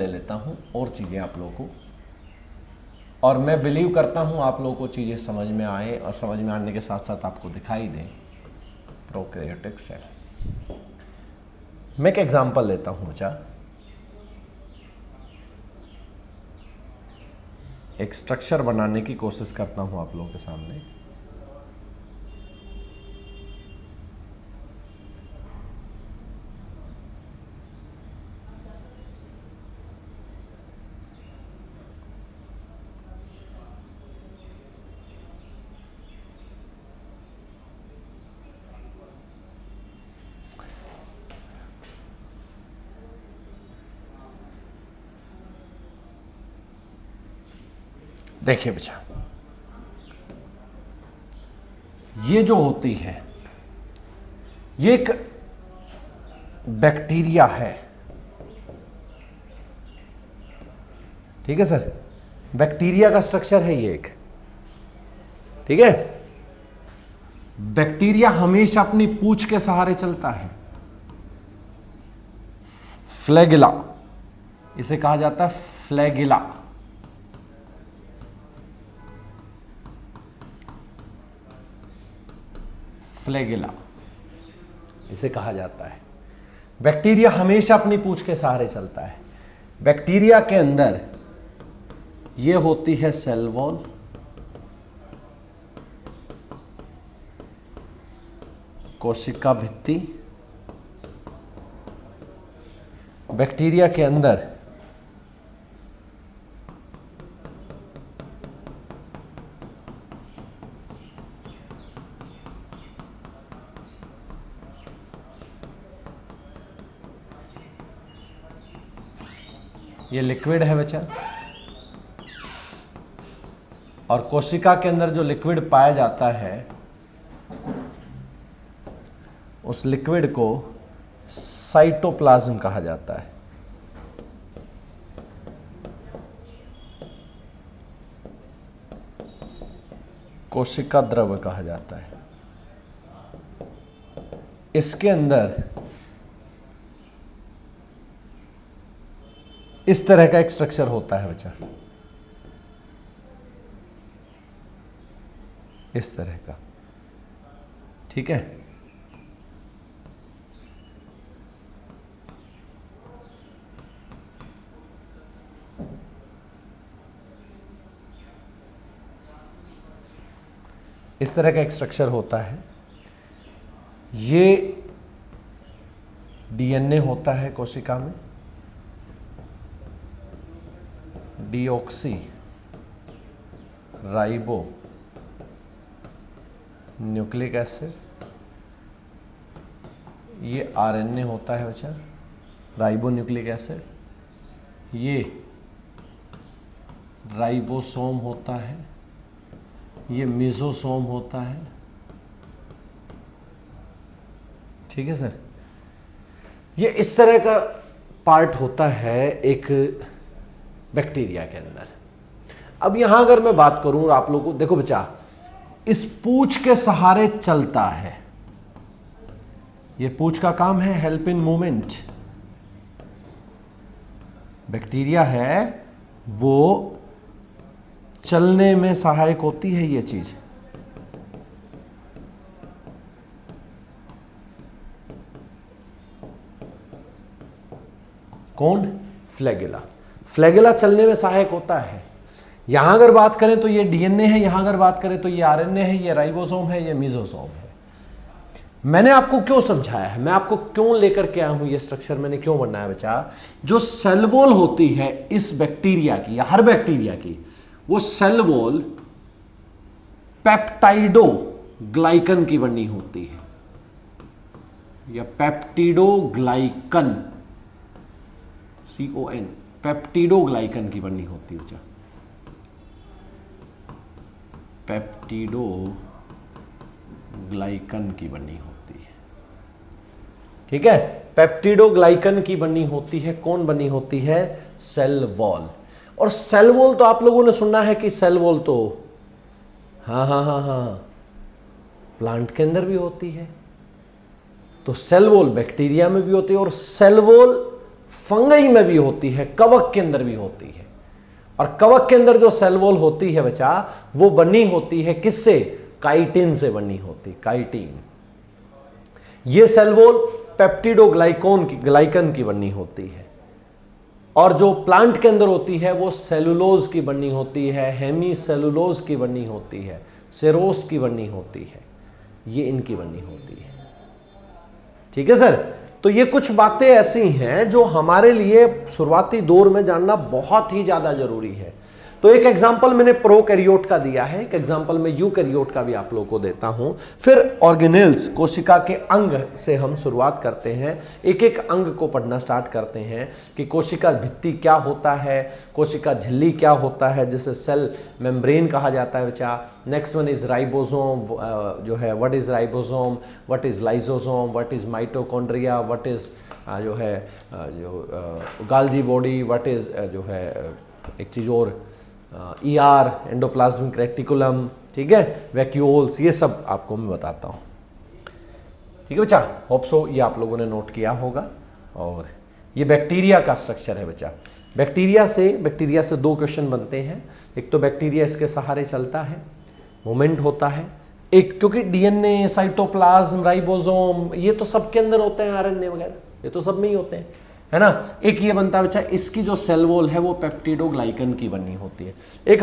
ले लेता हूं और चीज़ें आप लोगों को, और मैं बिलीव करता हूं आप लोगों को चीज़ें समझ में आए और समझ में आने के साथ साथ आपको दिखाई दें। प्रोकैरियोटिक सेल, मैं एक एग्जांपल लेता हूं बच्चा। एक स्ट्रक्चर बनाने की कोशिश करता हूं आप लोगों के सामने। देखिए बच्चा, ये जो होती है ये एक बैक्टीरिया है, ठीक है सर। बैक्टीरिया का स्ट्रक्चर है ये एक, ठीक है। बैक्टीरिया हमेशा अपनी पूंछ के सहारे चलता है। फ्लैगिला इसे कहा जाता है, फ्लैगिला। फ्लैगिला इसे कहा जाता है। बैक्टीरिया हमेशा अपनी पूंछ के सहारे चलता है। बैक्टीरिया के अंदर ये होती है सेल वॉल, कोशिका भित्ति। बैक्टीरिया के अंदर ये लिक्विड है बच्चा, और कोशिका के अंदर जो लिक्विड पाया जाता है उस लिक्विड को साइटोप्लाज्म कहा जाता है। कोशिका द्रव्य कहा जाता है। इसके अंदर इस तरह का एक स्ट्रक्चर होता है बच्चा, इस तरह का, ठीक है। इस तरह का एक स्ट्रक्चर होता है। ये डीएनए होता है कोशिका में, डीऑक्सी राइबो न्यूक्लिक एसिड। ये आरएनए होता है बच्चा, राइबो न्यूक्लिक एसिड। ये राइबोसोम होता है, ये मेसोसोम होता है, ठीक है सर। ये इस तरह का पार्ट होता है एक बैक्टीरिया के अंदर। अब यहां अगर मैं बात करूं और आप लोगों को देखो बच्चा, इस पूंछ के सहारे चलता है। ये पूंछ का काम है हेल्प इन मूवमेंट। बैक्टीरिया है वो चलने में सहायक होती है ये चीज। कौन? फ्लैगिला। फ्लैगिला चलने में सहायक होता है। यहां अगर बात करें तो ये डीएनए है, यहां अगर बात करें तो ये आरएनए है, ये राइबोसोम है, ये मेसोसोम है। मैंने आपको क्यों समझाया है, मैं आपको क्यों लेकर के आया हूं ये स्ट्रक्चर, मैंने क्यों बनाया बच्चा? जो सेल वॉल होती है इस बैक्टीरिया की या हर बैक्टीरिया की, वो सेल वॉल पेप्टाइडो ग्लाइकन की बनी होती है, या पेप्टिडोग्लाइकन, CON, पेप्टिडोग्लाइकन की बनी होती है। पेप्टिडोग्लाइकन की बनी होती है, ठीक है। पेप्टिडोग्लाइकन की बनी होती है। कौन बनी होती है? Cell wall. और सेल वॉल तो आप लोगों ने सुना है कि सेल वॉल तो हाँ प्लांट के अंदर भी होती है। तो सेल वॉल बैक्टीरिया में भी होती है और सेल वॉल फंगई में भी होती है, कवक के अंदर भी होती है। और कवक के अंदर जो सेल वॉल होती है बच्चा, वो बनी होती है किससे? काइटिन से बनी होती, काइटिन। ये सेल वॉल ग्लाइकन की बनी होती है। और जो प्लांट के अंदर होती है वो सेलुलोज की बनी होती है, हेमी सेलुलोज की बनी होती है, सेरोस की बनी होती है, ये इनकी बनी होती है। ठीक है सर। तो ये कुछ बातें ऐसी हैं जो हमारे लिए शुरुआती दौर में जानना बहुत ही ज्यादा जरूरी है। तो एक एग्जांपल मैंने प्रोकैरियोट का दिया है, एक एग्जांपल मैं यूकैरियोट का भी आप लोगों को देता हूं। फिर ऑर्गेनेल्स, कोशिका के अंग से हम शुरुआत करते हैं, एक एक अंग को पढ़ना स्टार्ट करते हैं कि कोशिका भित्ति क्या होता है, कोशिका झिल्ली क्या होता है, जिसे सेल मेम्ब्रेन कहा जाता है बच्चा। नेक्स्ट वन इज राइबोसोम, जो है what is ribosome, what is lysosome, what is mitochondria, what is जो है गाल्जी बॉडी, व्हाट इज जो है एक चीज और ER, एंडोप्लाज्मिक रेटिकुलम, ठीक है, वैक्यूल्स, ये सब आपको मैं बताता हूँ। ठीक है बच्चा, होप सो ये आप लोगों ने नोट किया होगा। और ये बैक्टीरिया का स्ट्रक्चर है बच्चा। बैक्टीरिया से 2 क्वेश्चन बनते हैं। एक तो बैक्टीरिया इसके सहारे चलता है, मूवमेंट होता है। एक क्योंकि DNA, साइटोप्लाज्म, राइबोसोम, ये तो सबके अंदर होते हैं, RNA वगैरह ये तो सब में ही होते हैं, है ना। एक ये बनता है बच्चा, इसकी जो सेल वॉल है वो पेप्टिडोग्लाइकन की बनी होती है। एक